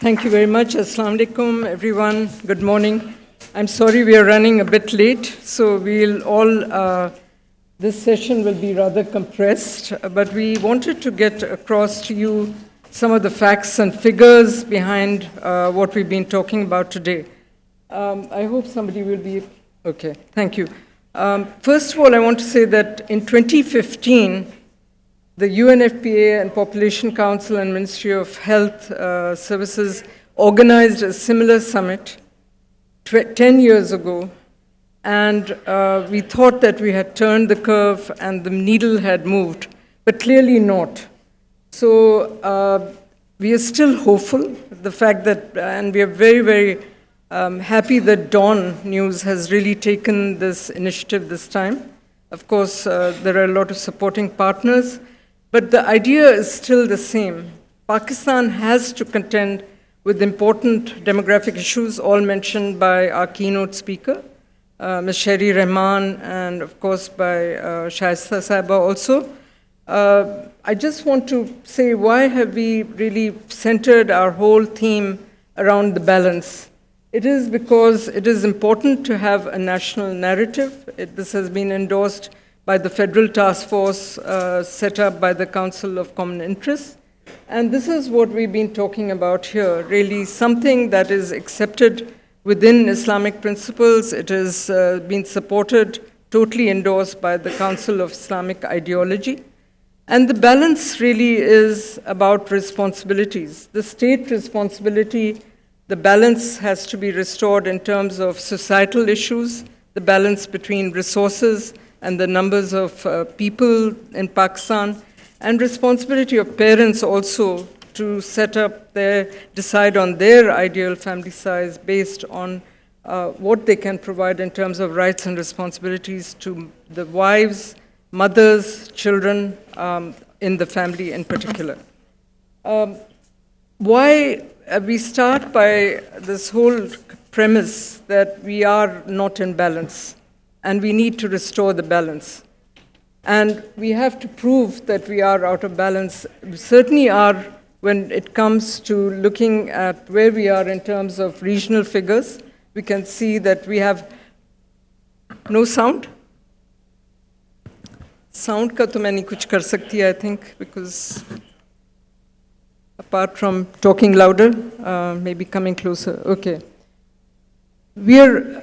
Thank you very much. Assalamu alaikum, everyone. Good morning. I'm sorry we are running a bit late, so this session will be rather compressed, but we wanted to get across to you some of the facts and figures behind what we've been talking about today. I hope somebody will be, okay, thank you. First of all, I want to say that in 2015, the UNFPA and Population Council and Ministry of Health Services organized a similar summit 10 years ago, and we thought that we had turned the curve and the needle had moved, but clearly not. So we are still hopeful, the fact that, and we are very, very happy that DawnNews has really taken this initiative this time. Of course, there are a lot of supporting partners, but the idea is still the same. Pakistan has to contend with important demographic issues, all mentioned by our keynote speaker, Ms. Sherry Rahman, and of course by Shaista Sahiba also. I just want to say, why have we really centered our whole theme around the balance? It is because it is important to have a national narrative. This has been endorsed by the Federal Task Force set up by the Council of Common Interest. And this is what we've been talking about here, really something that is accepted within Islamic principles. It has been supported, totally endorsed by the Council of Islamic Ideology. And the balance really is about responsibilities. The state responsibility, the balance has to be restored in terms of societal issues, the balance between resources and the numbers of people in Pakistan, and responsibility of parents also to decide on their ideal family size based on what they can provide in terms of rights and responsibilities to the wives, mothers, children in the family in particular. Why we start by this whole premise that we are not in balance and we need to restore the balance. And we have to prove that we are out of balance. We certainly are when it comes to looking at where we are in terms of regional figures. We can see that we have no sound. Sound ka to main nahi kuch kar sakti, I think, because apart from talking louder, maybe coming closer. Okay. We are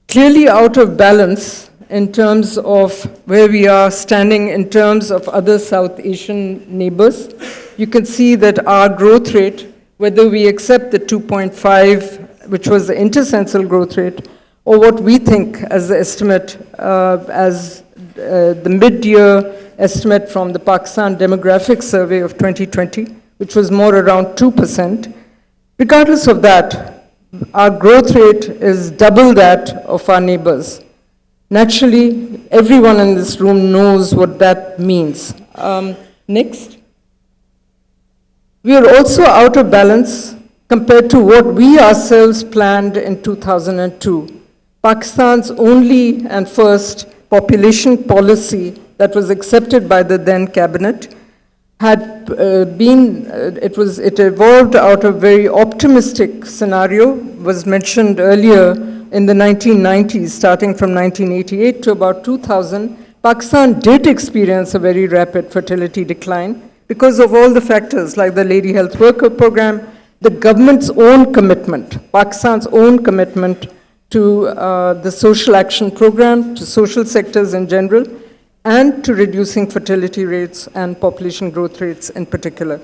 clearly out of balance in terms of where we are standing in terms of other South Asian neighbors. You can see that our growth rate, whether we accept the 2.5, which was the intercensal growth rate, or what we think as the estimate, as the mid-year estimate from the Pakistan Demographic Survey of 2020, which was more around 2%. Regardless of that, our growth rate is double that of our neighbors. Naturally, everyone in this room knows what that means. Next. We are also out of balance compared to what we ourselves planned in 2002. Pakistan's only and first population policy that was accepted by the then cabinet had it evolved out of a very optimistic scenario, was mentioned earlier in the 1990s, starting from 1988 to about 2000. Pakistan did experience a very rapid fertility decline because of all the factors like the Lady Health Worker Program, the government's own commitment, Pakistan's own commitment to the social action program, to social sectors in general, and to reducing fertility rates and population growth rates in particular.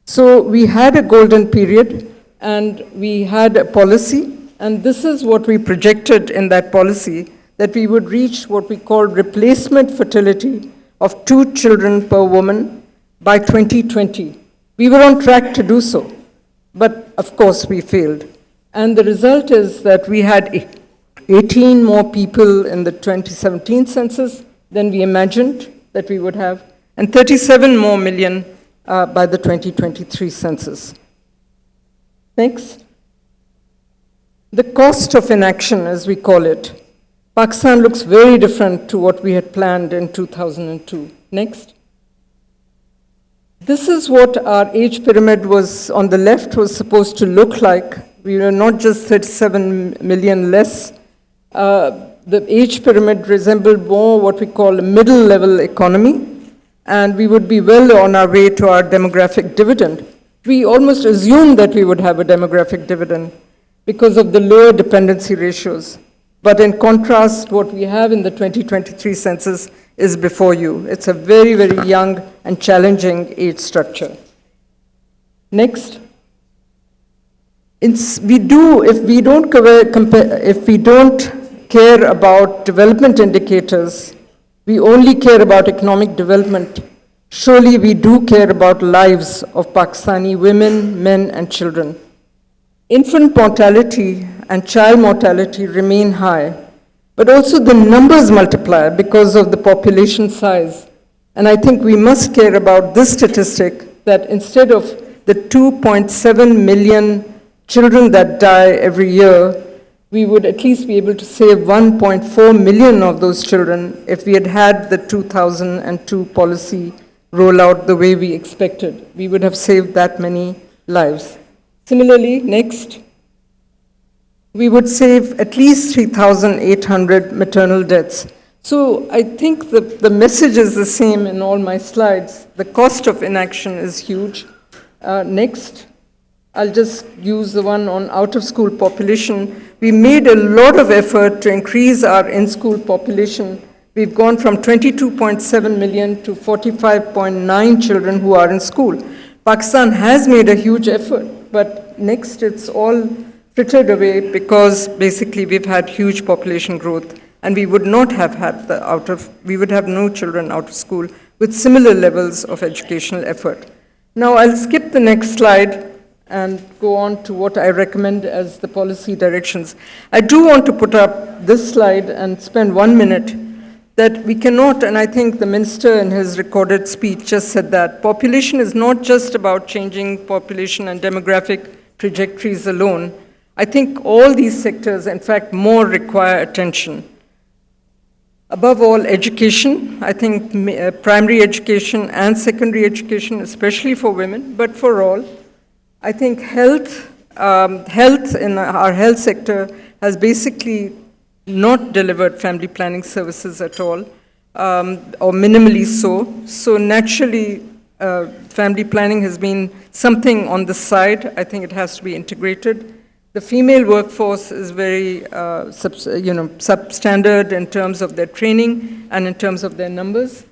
So we had a golden period and we had a policy, and this is what we projected in that policy, that we would reach what we call replacement fertility of 2 children per woman by 2020. We were on track to do so, but of course we failed. And the result is that we had 18 more people in the 2017 census than we imagined that we would have, and 37 more million by the 2023 census. Next. The cost of inaction, as we call it. Pakistan looks very different to what we had planned in 2002. Next. This is what our age pyramid was on the left was supposed to look like. We were not just 37 million less. The age pyramid resembled more what we call a middle level economy, and we would be well on our way to our demographic dividend. We almost assumed that we would have a demographic dividend because of the lower dependency ratios. But in contrast, what we have in the 2023 census is before you. It's a very, very young and challenging age structure. Next. If we don't care about development indicators, we only care about economic development, surely we do care about lives of Pakistani women, men, and children. Infant mortality and child mortality remain high, but also the numbers multiply because of the population size. And I think we must care about this statistic that instead of the 2.7 million children that die every year, we would at least be able to save 1.4 million of those children if we had had the 2002 policy roll out the way we expected. We would have saved that many lives. Similarly, next, we would save at least 3,800 maternal deaths. So I think the message is the same in all my slides. The cost of inaction is huge. Next, I'll just use the one on out-of-school population. We made a lot of effort to increase our in-school population. We've gone from 22.7 million to 45.9 children who are in school. Pakistan has made a huge effort, but next it's all frittered away because basically we've had huge population growth and we would not have had we would have no children out of school with similar levels of educational effort. Now I'll skip the next slide and go on to what I recommend as the policy directions. I do want to put up this slide and spend 1 minute that we cannot, and I think the minister in his recorded speech just said that, population is not just about changing population and demographic trajectories alone. I think all these sectors, in fact, more require attention. Above all, education. I think primary education and secondary education, especially for women, but for all. I think health in our health sector has basically not delivered family planning services at all, or minimally so. So naturally, family planning has been something on the side. I think it has to be integrated. The female workforce is very substandard in terms of their training and in terms of their numbers.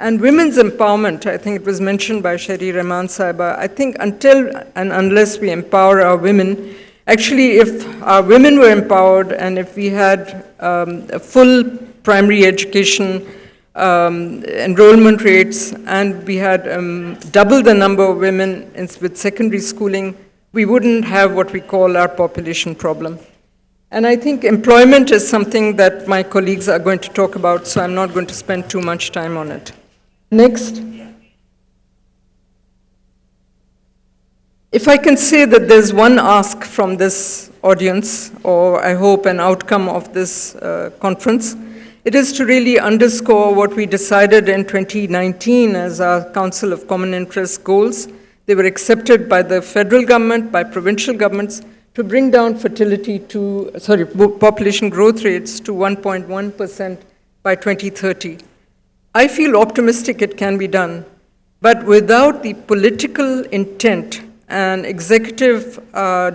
And women's empowerment, I think it was mentioned by Shari Rahman Sahiba, I think until and unless we empower our women, actually if our women were empowered and if we had a full primary education enrollment rates and we had double the number of women with secondary schooling, we wouldn't have what we call our population problem. And I think employment is something that my colleagues are going to talk about, so I'm not going to spend too much time on it. Next. If I can say that there's one ask from this audience, or I hope an outcome of this conference, it is to really underscore what we decided in 2019 as our Council of Common Interest goals. They were accepted by the federal government, by provincial governments, to bring down population growth rates to 1.1% by 2030. I feel optimistic it can be done, but without the political intent and executive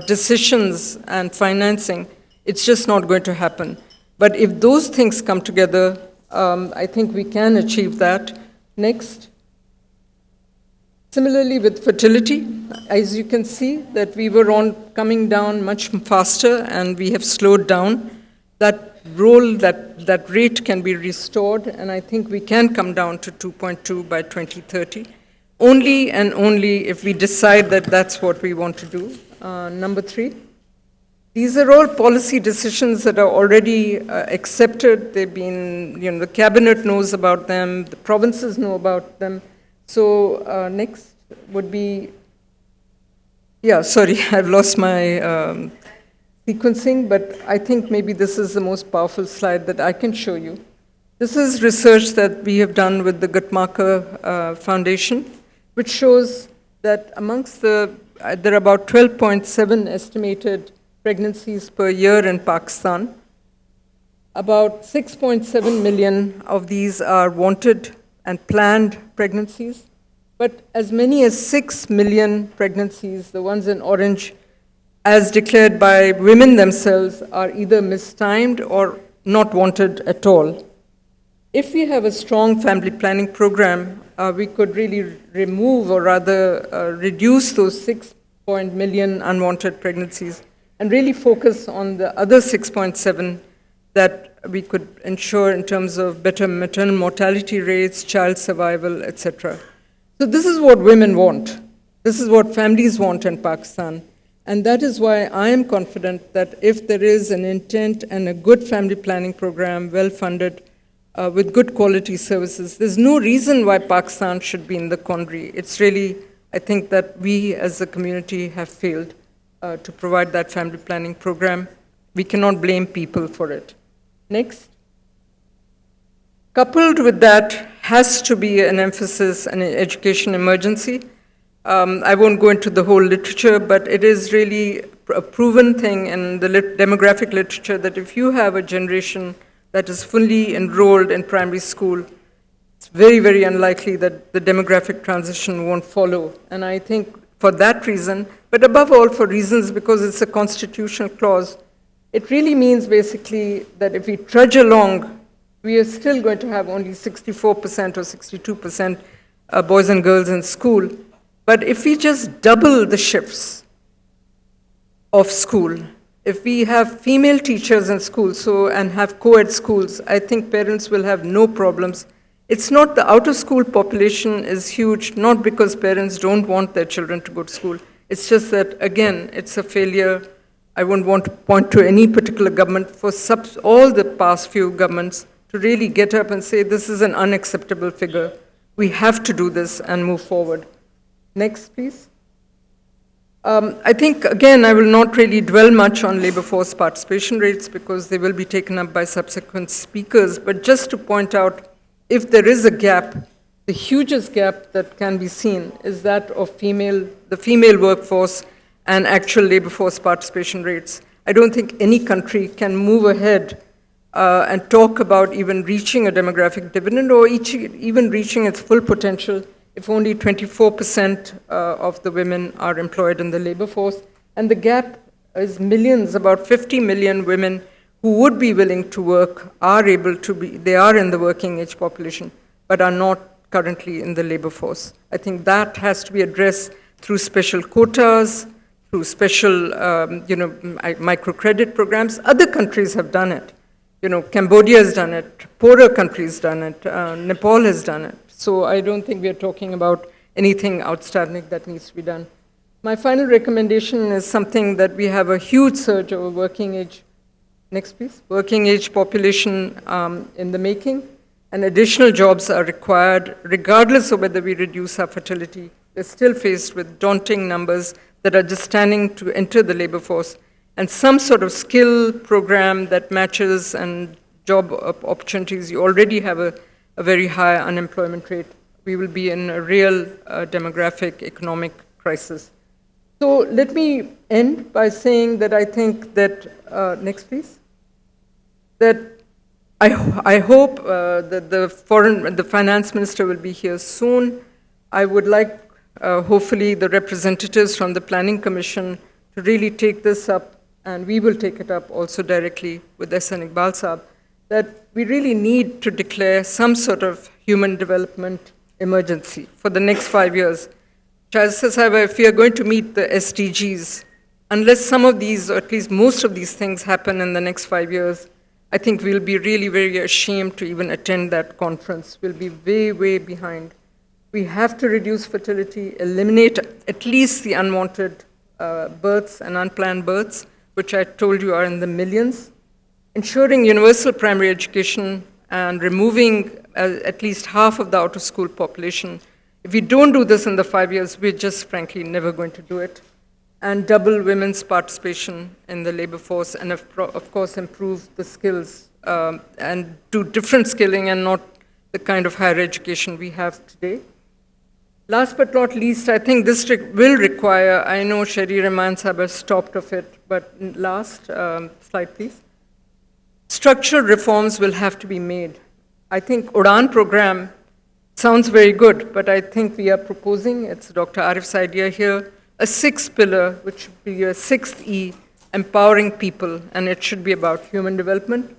decisions and financing, it's just not going to happen. But if those things come together, I think we can achieve that. Next. Similarly with fertility, as you can see that we were coming down much faster and we have slowed down. That rate can be restored, and I think we can come down to 2.2 by 2030, only and only if we decide that that's what we want to do. Number 3, these are all policy decisions that are already accepted. They've been, the cabinet knows about them, the provinces know about them. So next would be, I've lost my sequencing, but I think maybe this is the most powerful slide that I can show you. This is research that we have done with the Guttmacher Foundation, which shows that amongst there are about 12.7 estimated pregnancies per year in Pakistan. About 6.7 million of these are wanted and planned pregnancies, but as many as 6 million pregnancies, the ones in orange, as declared by women themselves, are either mistimed or not wanted at all. If we have a strong family planning program, we could really remove or rather reduce those 6 million unwanted pregnancies and really focus on the other 6.7 that we could ensure in terms of better maternal mortality rates, child survival, etc. So this is what women want. This is what families want in Pakistan. And that is why I am confident that if there is an intent and a good family planning program, well-funded, with good quality services, there's no reason why Pakistan should be in the quandary. It's really, I think that we as a community have failed to provide that family planning program. We cannot blame people for it. Next. Coupled with that has to be an emphasis on an education emergency. I won't go into the whole literature, but it is really a proven thing in the demographic literature that if you have a generation that is fully enrolled in primary school, it's very, very unlikely that the demographic transition won't follow. And I think for that reason, but above all for reasons because it's a constitutional clause, it really means basically that if we trudge along, we are still going to have only 64% or 62% boys and girls in school. But if we just double the shifts of school, if we have female teachers in school and have co-ed schools, I think parents will have no problems. It's not the out-of-school population is huge, not because parents don't want their children to go to school. It's just that, again, it's a failure. I wouldn't want to point to any particular government, for all the past few governments to really get up and say, this is an unacceptable figure. We have to do this and move forward. Next, please. I think, again, I will not really dwell much on labor force participation rates because they will be taken up by subsequent speakers, but just to point out, if there is a gap, the hugest gap that can be seen is that of the female workforce and actual labor force participation rates. I don't think any country can move ahead and talk about even reaching a demographic dividend or even reaching its full potential if only 24% of the women are employed in the labor force. And the gap is millions, about 50 million women who would be willing to work, they are in the working age population, but are not currently in the labor force. I think that has to be addressed through special quotas, through special microcredit programs. Other countries have done it. Cambodia has done it, poorer countries done it, Nepal has done it. So I don't think we are talking about anything outstanding that needs to be done. My final recommendation is something that we have a huge surge of working age. Next, please. Working age population in the making, and additional jobs are required regardless of whether we reduce our fertility. We're still faced with daunting numbers that are just standing to enter the labor force, and some sort of skill program that matches and job opportunities. You already have a very high unemployment rate. We will be in a real demographic economic crisis. So let me end by saying that I think that, next please, that I hope that the finance minister will be here soon. I would like, hopefully, the representatives from the Planning Commission to really take this up, and we will take it up also directly with SN Iqbal Saab, that we really need to declare some sort of human development emergency for the next 5 years. If we are going to meet the SDGs, unless some of these, or at least most of these things happen in the next 5 years, I think we'll be really very ashamed to even attend that conference. We'll be way, way behind. We have to reduce fertility, eliminate at least the unwanted births and unplanned births, which I told you are in the millions, ensuring universal primary education and removing at least half of the out-of-school population. If we don't do this in the 5 years, we're just frankly never going to do it. And double women's participation in the labor force, and of course improve the skills and do different skilling and not the kind of higher education we have today. Last but not least, I think this will require, I know Shari Rahman Sahib has stopped of it, but last slide, please. Structural reforms will have to be made. I think Udan program sounds very good, but I think we are proposing, it's Dr. Arif's idea here, a sixth pillar, which should be a sixth E, empowering people, and it should be about human development.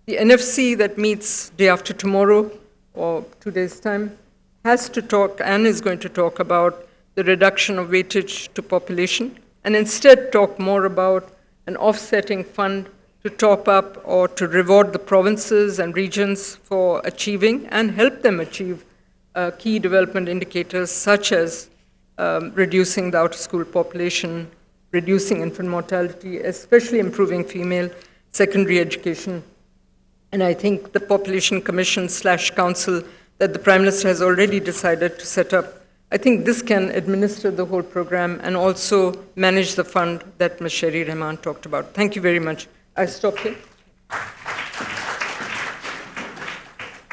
The NFC that meets day after tomorrow, or 2 days' time, has to talk and is going to talk about the reduction of weightage to population, and instead talk more about an offsetting fund to top up or to reward the provinces and regions for achieving and help them achieve key development indicators such as reducing the out-of-school population, reducing infant mortality, especially improving female secondary education. And I think the Population Commission/Council that the Prime Minister has already decided to set up, I think this can administer the whole program and also manage the fund that Ms. Shari Rahman talked about. Thank you very much. I stop here.